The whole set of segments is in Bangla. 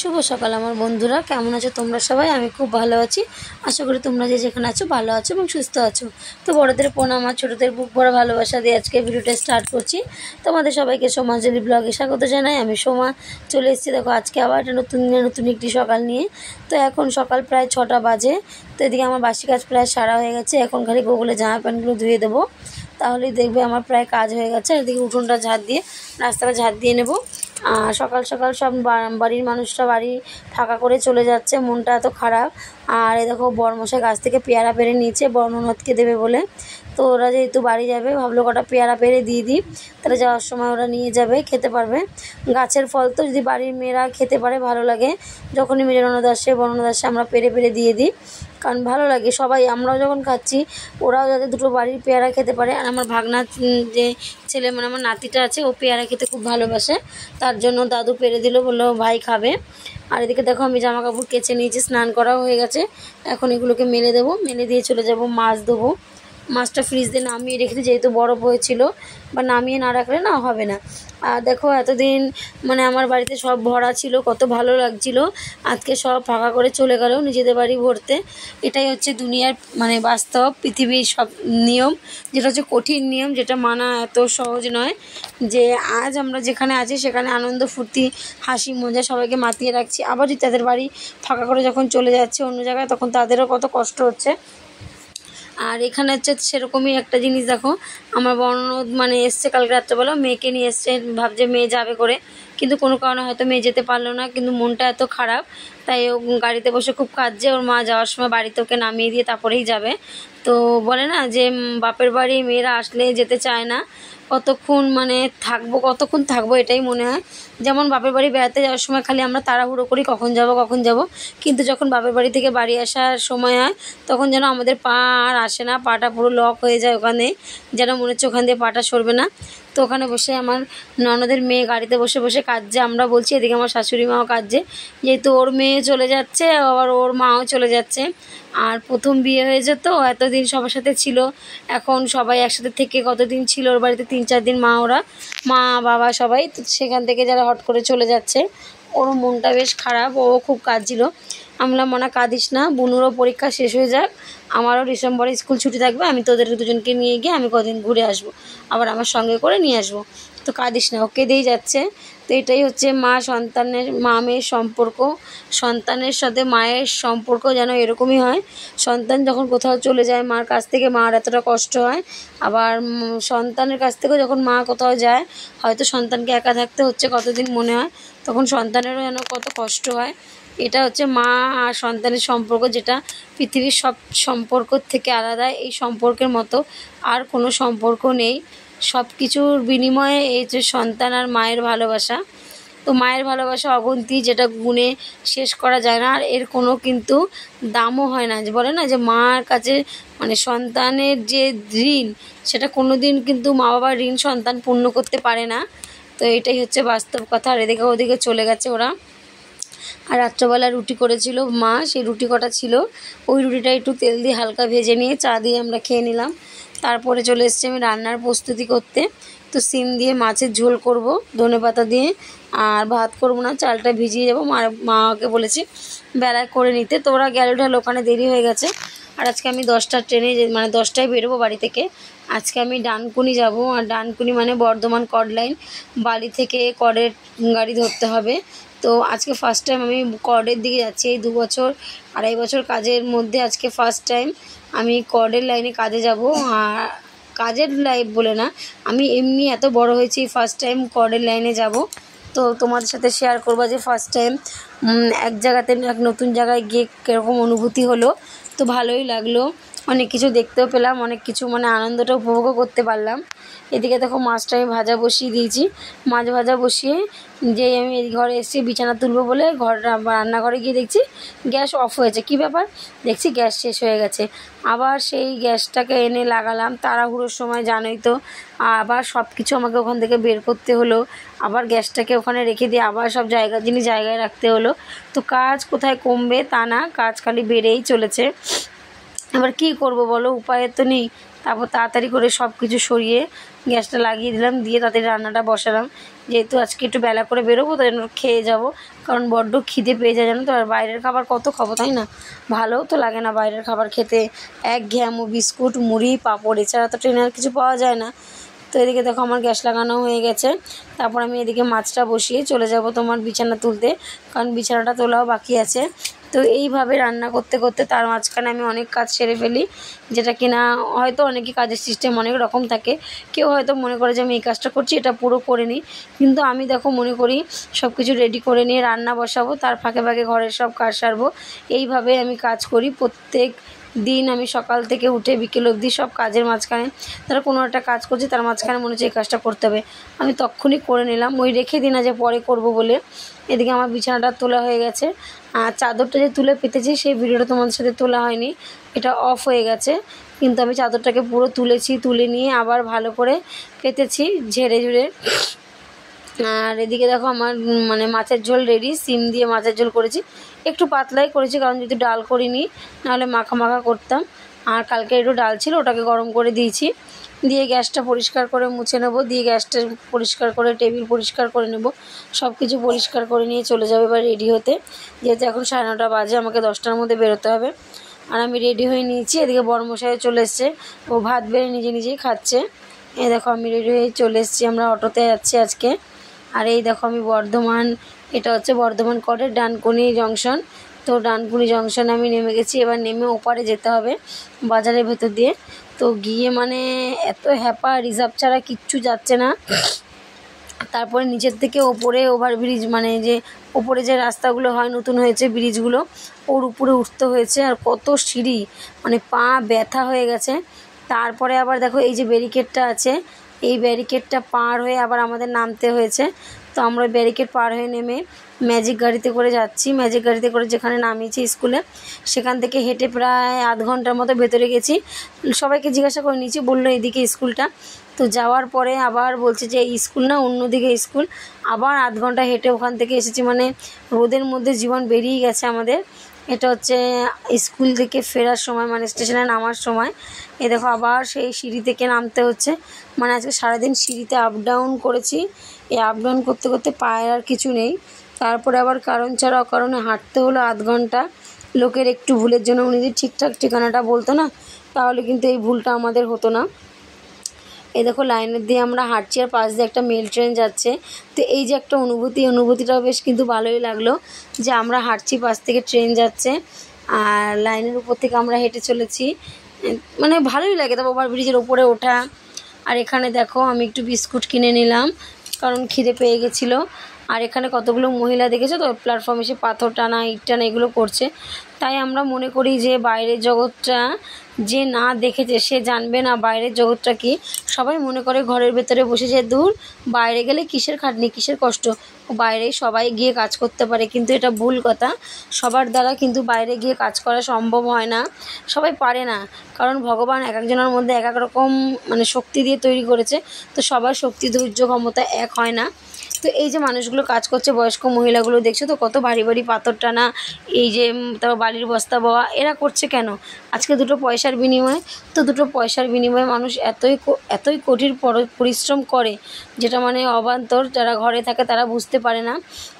শুভ সকাল আমার বন্ধুরা, কেমন আছো তোমরা সবাই? আমি খুব ভালো আছি। আশা করি তোমরা যে যেখানে আছো ভালো আছো এবং সুস্থ আছো। তো বড়দের প্রণাম আর ছোটদের বুক ভরা ভালোবাসা দিয়ে আজকে ভিডিওটা স্টার্ট করছি। তোমাদের সবাইকে সোমাঞ্জলি ব্লগে স্বাগত জানাই। আমি সোমা চলে এসেছি। দেখো আজকে আবার একটা নতুন একটি সকাল নিয়ে। তো এখন সকাল প্রায় 6টা বাজে। তো এদিকে আমার বাসি কাজ প্রায় সারা হয়ে গেছে। এখন খালি গোগুলে জামা প্যান্টগুলো ধুয়ে দেবো, তাহলেই দেখবে আমার প্রায় কাজ হয়ে গেছে। এদিকে উঠোনটা ঝাড় দিয়ে রাস্তাটা ঝাড় দিয়ে নেব। সকাল সকাল সব বাড়ির মানুষরা বাড়ি ফাঁকা করে চলে যাচ্ছে, মনটা এত খারাপ। আর এই দেখো বরমশাই গাছ থেকে পেয়ারা পেড়ে নিয়েছে বর্ণনাথকে দেবে বলে। তো ওরা যেহেতু বাড়ি যাবে ভাবলো কটা পেয়ারা পেড়ে দিয়ে দিই, তাহলে যাওয়ার সময় ওরা নিয়ে যাবে, খেতে পারবে। গাছের ফল তো যদি বাড়ির মেয়েরা খেতে পারে ভালো লাগে। যখনই বর্ণনাথ আসে আমরা পেড়ে পেড়ে দিয়ে দিই, কারণ ভালো লাগে সবাই। আমরাও যখন খাচ্ছি ওরাও যাতে দুটো বাড়ির পেয়ারা খেতে পারে। আর আমার ভাগনা যে ছেলে মানে আমার নাতিটা আছে, ও পেয়ারা খেতে খুব ভালোবাসে, তার জন্য দাদু পেড়ে দিল, বললো ভাই খাবে। আর এদিকে দেখো আমি জামা কাপড় কেচে নিয়েছি, স্নান করাও হয়ে গেছে। এখন এগুলোকে মেলে দেবো, মেলে দিয়ে চলে যাব মাছ দেবো। মাছটা ফ্রিজ দিয়ে নামিয়ে রেখেছি, যেহেতু বরফ হয়েছিল, বা নামিয়ে না রাখলে না হবে না। আর দেখো এতদিন মানে আমার বাড়িতে সব ভরা ছিল, কত ভালো লাগছিল। আজকে সব ফাঁকা করে চলে গেল নিজেদের বাড়ি ভরতে। এটাই হচ্ছে দুনিয়ার মানে বাস্তব পৃথিবীর সব নিয়ম, যেটা হচ্ছে কঠিন নিয়ম, যেটা মানা এত সহজ নয়। যে আজ আমরা যেখানে আছি সেখানে আনন্দ ফুর্তি হাসি মজা সবাইকে মাতিয়ে রাখছি, আবার যদি তাদের বাড়ি ফাঁকা করে যখন চলে যাচ্ছে অন্য জায়গায়, তখন তাদেরও কত কষ্ট হচ্ছে। আর এখানে হচ্ছে সেরকমই একটা জিনিস দেখো, আমার বর্ণনাথ মানে এসছে কালকে রাত্রেবেলা, মেয়েকে নিয়ে এসছে, ভাবছে মেয়ে যাবে করে, কিন্তু কোনো কারণে হয়তো মেয়ে যেতে পারলো না। কিন্তু মনটা এত খারাপ, তাই ও গাড়িতে বসে খুব কাঁদছে। ওর মা যাওয়ার সময় বাড়িতে ওকে নামিয়ে দিয়ে তারপরেই যাবে। তো বলে না যে বাপের বাড়ি মেয়েরা আসলে যেতে চায় না, কতক্ষণ থাকবো এটাই মনে হয়। যেমন বাপের বাড়ি বেড়াতে যাওয়ার সময় খালি আমরা তাড়াহুড়ো করি কখন যাব, কিন্তু যখন বাপের বাড়ি থেকে বাড়ি আসার সময় হয় তখন যেন আমাদের পা আর আসে না, পাটা পুরো লক হয়ে যায় ওখানে, যেন মনে হচ্ছে ওখান দিয়ে পাটা সরবে না। তো ওখানে বসে আমার ননদের মেয়ে গাড়িতে বসে বসে কাঁদছে, আমরা বলছি, এদিকে আমার শাশুড়ি মাও কাঁদছে, যেহেতু ওর মেয়ে চলে যাচ্ছে আবার ওর মাও চলে যাচ্ছে। আর প্রথম বিয়ে হয়েছে তো এতদিন সবার সাথে ছিল, এখন সবাই একসাথে থেকে কতদিন ছিল ওর বাড়িতে, 3-4 দিন মা বাবা সবাই, তো সেখান থেকে যারা হট করে চলে যাচ্ছে, ওর মনটা বেশ খারাপ, ও খুব কাঁদছিল। আমরা মনে কাঁদিস না, বুনুরও পরীক্ষা শেষ হয়ে যাক, আমারও ডিসেম্বরে স্কুল ছুটি থাকবে, আমি তোদের দুজনকে নিয়ে গিয়ে আমি কদিন ঘুরে আসবো, আবার আমার সঙ্গে করে নিয়ে আসবো, তো কাঁদিস না। ও কেঁদেই যাচ্ছে। তো এটাই হচ্ছে মা মেয়ের সম্পর্ক, সন্তানের সাথে মায়ের সম্পর্ক যেন এরকমই হয়। সন্তান যখন কোথাও চলে যায় মার কাছ থেকে, মার এতটা কষ্ট হয়। আবার সন্তানের কাছ থেকেও যখন মা কোথাও যায়, হয়তো সন্তানকে একা থাকতে হচ্ছে কতদিন মনে হয়, তখন সন্তানেরও যেন কত কষ্ট হয়। এটা হচ্ছে মা আর সন্তানের সম্পর্ক, যেটা পৃথিবীর সব সম্পর্ক থেকে আলাদা। এই সম্পর্কের মতো আর কোনো সম্পর্ক নেই। সব কিছুর বিনিময়ে এই যে সন্তান আর মায়ের ভালোবাসা, তো মায়ের ভালোবাসা অগুন্তি, যেটা গুণে শেষ করা যায় না। আর এর কোনো কিন্তু দামও হয় না। যে বলে না যে মার কাছে মানে সন্তানের যে ঋণ, সেটা কোনো দিন কিন্তু মা বাবার ঋণ সন্তান পূর্ণ করতে পারে না। তো এটাই হচ্ছে বাস্তব কথা। আর এদিকে ওদিকে চলে গেছে ওরা। আর রাত্রবেলা রুটি করেছিল মা, সেই রুটি কটা ছিল, ওই রুটিটা একটু তেল দিয়ে হালকা ভেজে নিয়ে চা দিয়ে আমরা খেয়ে নিলাম। তারপরে চলে এসেছি আমি রান্নার প্রস্তুতি করতে। তো সিম দিয়ে মাছের ঝোল করব ধনেপাতা দিয়ে, আর ভাত করব না, চালটা ভিজিয়ে যাবো। মাকে বলেছি বেলায় করে নিতে, তো ওরা গেল ঢাল, ওখানে দেরি হয়ে গেছে। আর আজকে আমি 10টার ট্রেনে মানে 10টায় বেরোবো বাড়ি থেকে। আজকে আমি ডানকুনি যাব, আর ডানকুনি মানে বর্ধমান কড লাইন, বালি থেকে কডের গাড়ি ধরতে হবে। তো আজকে ফার্স্ট টাইম আমি কর্ডের দিকে যাচ্ছি। এই 2-2.5 বছর কাজের মধ্যে আজকে ফার্স্ট টাইম আমি কর্ডের লাইনে কাজে যাব। আর কাজের লাইফ বলে না, আমি এমনি এত বড় হয়েছি, ফার্স্ট টাইম কর্ডের লাইনে যাব। তো তোমাদের সাথে শেয়ার করবো যে ফার্স্ট টাইম এক জায়গাতে এক নতুন জায়গায় গিয়ে কীরকম অনুভূতি হলো। তো ভালোই লাগলো, অনেক কিছু দেখতেও পেলাম, অনেক কিছু মানে আনন্দটা উপভোগও করতে পারলাম। এদিকে দেখো মাছটা আমি ভাজা বসিয়ে দিয়েছি। মাছ ভাজা বসিয়ে যেই আমি এই ঘরে এসেছি বিছানা তুলবো বলে রান্নাঘরে গিয়ে দেখছি গ্যাস অফ হয়েছে। কী ব্যাপার, দেখছি গ্যাস শেষ হয়ে গেছে। আবার সেই গ্যাসটাকে এনে লাগালাম তাড়াহুড়োর সময়, জানোই তো, আবার সব কিছু আমাকে ওখান থেকে বের করতে হলো, আবার গ্যাসটাকে ওখানে রেখে দিয়ে আবার সব জিনিস জায়গায় রাখতে হলো। তো কাজ কোথায় কমবে তা না, কাজ খালি বেড়েই চলেছে। এবার কী করব বলো, উপায় তো নেই। তারপর তাড়াতাড়ি করে সব কিছু সরিয়ে গ্যাসটা লাগিয়ে দিলাম, দিয়ে তাড়াতাড়ি রান্নাটা বসালাম। যেহেতু আজকে একটু বেলা করে বেরোবো, তাই জন্য খেয়ে যাব, কারণ বড্ড খিদে পেয়ে যায় জানো তো। আর বাইরের খাবার কত খাবো, তাই না? ভালোও তো লাগে না বাইরের খাবার খেতে, একঘেয়েমো বিস্কুট মুড়ি পাঁপড়, এছাড়া তো ট্রেনে আর কিছু পাওয়া যায় না। তো এদিকে দেখো আমার গ্যাস লাগানো হয়ে গেছে। তারপর আমি এদিকে মাছটা বসিয়ে চলে যাব তোমার বিছানা তুলতে, কারণ বিছানাটা তোলাও বাকি আছে। তো এইভাবে রান্না করতে করতে তার মাঝখানে আমি অনেক কাজ সেরে ফেলি, যেটা কিনা হয়তো অনেকে কাজের সিস্টেম অনেক রকম থাকে। কেউ হয়তো মনে করে যে আমি এই কাজটা করছি, এটা পুরো করে নিই, কিন্তু আমি দেখো মনে করি সব কিছু রেডি করে নিয়ে রান্না বসাবো, তার ফাঁকে ফাঁকে ঘরের সব কাজ সারবো। এইভাবে আমি কাজ করি প্রত্যেক দিন। আমি সকাল থেকে উঠে বিকেল অবধি সব কাজের মাঝখানে, তারা কোনো একটা কাজ করছে তার মাঝখানে মনে হচ্ছে এই কাজটা করতে হবে, আমি তখনই করে নিলাম, ওই রেখে দিই না যে পরে করব বলে। এদিকে আমার বিছানাটা তোলা হয়ে গেছে, আর চাদরটা যে তুলে পেতেছি সেই ভিডিওটা তোমাদের সাথে তোলা হয়নি, এটা অফ হয়ে গেছে। কিন্তু আমি চাদরটাকে পুরো তুলেছি, তুলে নিয়ে আবার ভালো করে পেতেছি ঝেড়ে ঝুড়ে। আর এদিকে দেখো আমার মানে মাছের ঝোল রেডি, সিম দিয়ে মাছের ঝোল করেছি, একটু পাতলাই করেছি, কারণ যদি ডাল করিনি নাহলে মাখা মাখা করতাম। আর কালকে একটু ডাল ছিল, ওটাকে গরম করে দিয়েছি, দিয়ে গ্যাসটা পরিষ্কার করে মুছে নেবো, দিয়ে গ্যাসটা পরিষ্কার করে টেবিল পরিষ্কার করে নেব, সব কিছু পরিষ্কার করে নিয়ে চলে যাবে এবার রেডি হতে। যেহেতু এখন 9:30 বাজে, আমাকে 10টার মধ্যে বেরোতে হবে। আর আমি রেডি হয়ে নিয়েছি, এদিকে বড়মশাই চলে এসছে, ও ভাত বেড়ে নিজে নিজেই খাচ্ছে। এই দেখো আমি রেডি হয়ে চলে এসেছি, আমরা অটোতে যাচ্ছি আজকে। আর এই দেখো আমি বর্ধমান, এটা হচ্ছে বর্ধমান কটের ডানকুনি জংশন। তো ডানকুনি জংশনে আমি নেমে গেছি, এবার নেমে ওপারে যেতে হবে বাজারের ভেতর দিয়ে। তো গিয়ে মানে এত হ্যাপা, রিজার্ভ ছাড়া কিচ্ছু যাচ্ছে না। তারপরে নিচের থেকে ওপরে ওভারব্রিজ, মানে যে ওপরে যে রাস্তাগুলো হয় নতুন হয়েছে ব্রিজগুলো, ওর উপরে উঠতে হয়েছে, আর কত সিঁড়ি, মানে পা ব্যথা হয়ে গেছে। তারপরে আবার দেখো এই যে ব্যারিকেডটা আছে, এই ব্যারিকেডটা পার হয়ে আবার আমাদের নামতে হয়েছে। তো আমরা ব্যারিকেড পার হয়ে নেমে ম্যাজিক গাড়িতে করে যাচ্ছি, ম্যাজিক গাড়িতে করে যেখানে নামিয়েছি স্কুলে, সেখান থেকে হেঁটে প্রায় আধ ঘন্টার মতো ভেতরে গেছি। সবাইকে জিজ্ঞাসা করে নিয়েছি, বললো এদিকে স্কুলটা। তো যাওয়ার পরে আবার বলছে যে এই স্কুল না, অন্যদিকে স্কুল। আবার আধ ঘন্টা হেঁটে ওখান থেকে এসেছি, মানে রোদের মধ্যে জীবন বেরিয়ে গেছে আমাদের। এটা হচ্ছে স্কুল থেকে ফেরার সময়, মানে স্টেশনে নামার সময়। এ দেখো আবার সেই সিঁড়ি থেকে নামতে হচ্ছে, মানে আজকে সারাদিন সিঁড়িতে আপ ডাউন করেছি। এই আপ ডাউন করতে করতে পায়ের আর কিছু নেই। তারপরে আবার কারণ ছাড়া অকারণে হাঁটতে হলো আধ ঘন্টা। লোকের একটু ভুলের জন্য উনি যদি ঠিকঠাক ঠিকানাটা বলতো না, তাহলে কিন্তু এই ভুলটা আমাদের হতো না। এই দেখো লাইনের দিয়ে আমরা হাঁটছি, আর পাশ দিয়ে একটা মেল ট্রেন যাচ্ছে। তো এই যে একটা অনুভূতিটাও বেশ কিন্তু ভালোই লাগলো, যে আমরা হাঁটছি, পাশ থেকে ট্রেন যাচ্ছে, আর লাইনের উপর থেকে আমরা হেঁটে চলেছি, মানে ভালোই লাগে। তারপর ওভারব্রিজের ওপরে ওঠা। আর এখানে দেখো আমি একটু বিস্কুট কিনে নিলাম, কারণ খিদে পেয়ে গেছিলো। আর এখানে কতগুলো মহিলা দেখেছো তো প্ল্যাটফর্মে এসে পাথর টানা, ইট টানা এগুলো করছে। তাই আমরা মনে করি যে বাইরের জগৎটা যে না দেখেছে সে জানবে না বাইরের জগৎটা কি। সবাই মনে করে ঘরের ভেতরে বসে যে দূর, বাইরে গেলে কিসের খাটনি, কিসের কষ্ট, বাইরে সবাই গিয়ে কাজ করতে পারে, কিন্তু এটা ভুল কথা। সবার দ্বারা কিন্তু বাইরে গিয়ে কাজ করা সম্ভব হয় না, সবাই পারে না, কারণ ভগবান এক একজনের মধ্যে এক এক রকম মানে শক্তি দিয়ে তৈরি করেছে। তো সবার শক্তি ধৈর্য ক্ষমতা এক হয় না। তো এই যে মানুষগুলো কাজ করছে, বয়স্ক মহিলাগুলো দেখছো তো কত ভারী ভারী পাথর টানা, এই যে তারপর বালির বস্তা বওয়া, এরা করছে কেন? আজকে দুটো পয়সার বিনিময়ে। তো দুটো পয়সার বিনিময়ে মানুষ এতই কঠিন পরিশ্রম করে, যেটা মানে অবান্তর। যারা ঘরে থাকে তারা বুঝতে পারে না।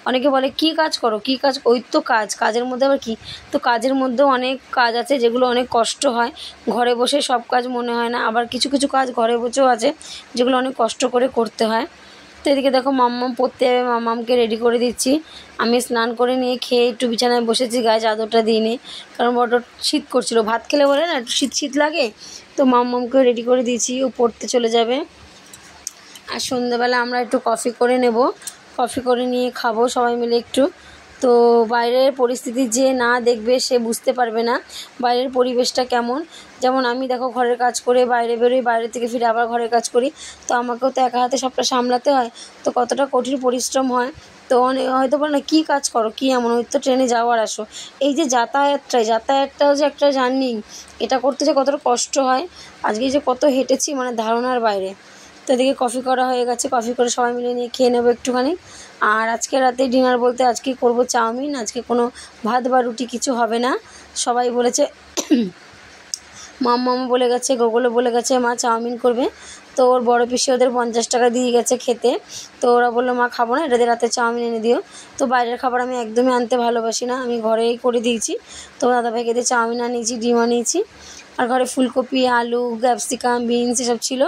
অনেকে বলে কী কাজ করো, কী কাজ, ওই তো কাজের মধ্যে আবার কী? তো কাজের মধ্যেও অনেক কাজ আছে যেগুলো অনেক কষ্ট হয়, ঘরে বসে সব কাজ মনে হয় না। আবার কিছু কিছু কাজ ঘরে বসেও আছে যেগুলো অনেক কষ্ট করে করতে হয়। তো এদিকে দেখো মাম্মাম পড়তে যাবে, মাম্মামকে রেডি করে দিচ্ছি। আমি স্নান করে নিয়ে খেয়ে একটু বিছানায় বসেছি, গায়ে চাদরটা দিইনি, কারণ বড় শীত করছিল। ভাত খেলে বলে না একটু শীত শীত লাগে। তো মাম্মামকে রেডি করে দিয়েছি, ও পড়তে চলে যাবে। আর সন্ধ্যাবেলা আমরা একটু কফি করে নেব, কফি করে নিয়ে খাবো সবাই মিলে একটু। তো বাইরের পরিস্থিতি যে না দেখবে সে বুঝতে পারবে না বাইরের পরিবেশটা কেমন। যেমন আমি দেখো ঘরের কাজ করে বাইরে বেরোই, বাইরে থেকে ফিরে আবার ঘরের কাজ করি, তো আমাকেও তো একা হাতে সবটা সামলাতে হয়। তো কতটা কঠিন পরিশ্রম হয়। তো অনেক হয়তো বলে না কী কাজ করো, কী এমন, ওই তো ট্রেনে যাওয়ার আসো। এই যে যাতায়াতটাও যে একটা জার্নি, এটা করতে যে কতটা কষ্ট হয়, আজকে যে কত হেঁটেছি মানে ধারণার বাইরে। তো এদিকে কফি করা হয়ে গেছে, কফি করে সবাই মিলে নিয়ে খেয়ে নেবো একটুখানি। আর আজকে রাতে ডিনার বলতে আজকে করব চাউমিন, আজকে কোনো ভাত বা রুটি কিছু হবে না। সবাই বলেছে মাম্মা বলে গেছে, গোগলে বলে গেছে মা চাউমিন করবে। তো ওর বড় পিসি ওদের 50 টাকা দিয়ে গেছে খেতে। তো ওরা বললো মা খাবো না, এটাদের রাতে চাউমিন এনে দিও। তো বাইরের খাবার আমি একদমই আনতে ভালোবাসি না, আমি ঘরেই করে দিয়েছি। তো দাদাভাইকে দিয়ে চাউমিন আনিয়েছি, ডিম আনিয়েছি, আর ঘরে ফুলকপি, আলু, ক্যাপসিকাম, বিনস এসব ছিল,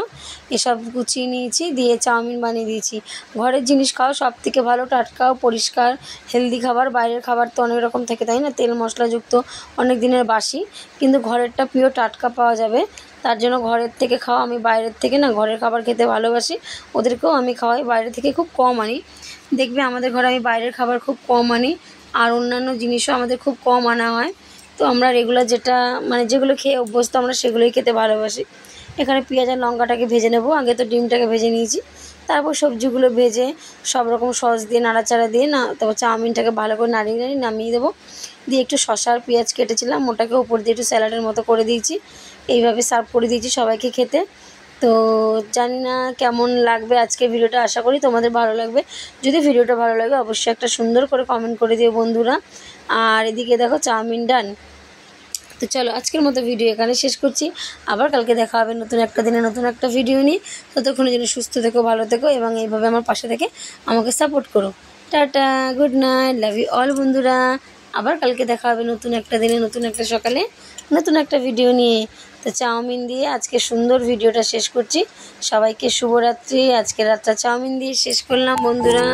এসব কুচিয়ে নিয়েছি, দিয়ে চাউমিন বানিয়ে দিয়েছি। ঘরের জিনিস খাওয়া সব থেকে ভালো, টাটকা, পরিষ্কার, হেলদি খাবার। বাইরের খাবার তো অনেক রকম থাকে, তাই না, তেল মশলাযুক্ত, অনেক দিনের বাসি, কিন্তু ঘরেরটা পিওর টাটকা পাওয়া যাবে। তার জন্য ঘরের থেকে খাওয়া, আমি বাইরের থেকে না ঘরের খাবার খেতে ভালোবাসি। ওদেরকেও আমি খাওয়াই, বাইরে থেকে খুব কম আনি। দেখবে আমাদের ঘরে আমি বাইরের খাবার খুব কম আনি, আর অন্যান্য জিনিসও আমাদের খুব কম আনা হয়। তো আমরা রেগুলার যেটা যেগুলো খেয়ে অভ্যস্ত আমরা সেগুলোই খেতে ভালোবাসি। এখানে পেঁয়াজ আর লঙ্কাটাকে ভেজে নেব, আগে তো ডিমটাকে ভেজে নিয়েছি, তারপর সবজিগুলো ভেজে সব রকম সস দিয়ে নাড়াচাড়া দিয়ে তারপর চাউমিনটাকে ভালো করে নাড়িয়ে নামিয়ে দেবো। দিয়ে একটু শসা আর পেঁয়াজ কেটেছিলাম, ওটাকে উপর দিয়ে একটু স্যালাডের মতো করে দিয়েছি, এইভাবে সার্ভ করে দিয়েছি সবাইকে খেতে। তো জানি না কেমন লাগবে আজকের ভিডিওটা, আশা করি তোমাদের ভালো লাগবে। যদি ভিডিওটা ভালো লাগে অবশ্যই একটা সুন্দর করে কমেন্ট করে দিও বন্ধুরা। আর এদিকে দেখো চাউমিন ডান। তো চলো আজকের মতো ভিডিও এখানে শেষ করছি, আবার কালকে দেখা হবে নতুন একটা দিনে নতুন একটা ভিডিও নিয়ে। ততক্ষণের জন্য সুস্থ থেকো, ভালো থেকো, এবং এইভাবে আমার পাশে থেকে আমাকে সাপোর্ট করো। Tata, good night, love you all বন্ধুরা। আবার কালকে দেখা হবে নতুন একটা দিনে নতুন একটা সকালে নতুন একটা ভিডিও নিয়ে। তো চাউমিন দিয়ে আজকে সুন্দর ভিডিওটা শেষ করছি। সবাইকে শুভরাত্রি। আজকে রাতটা চাউমিন দিয়ে শেষ করলাম বন্ধুরা।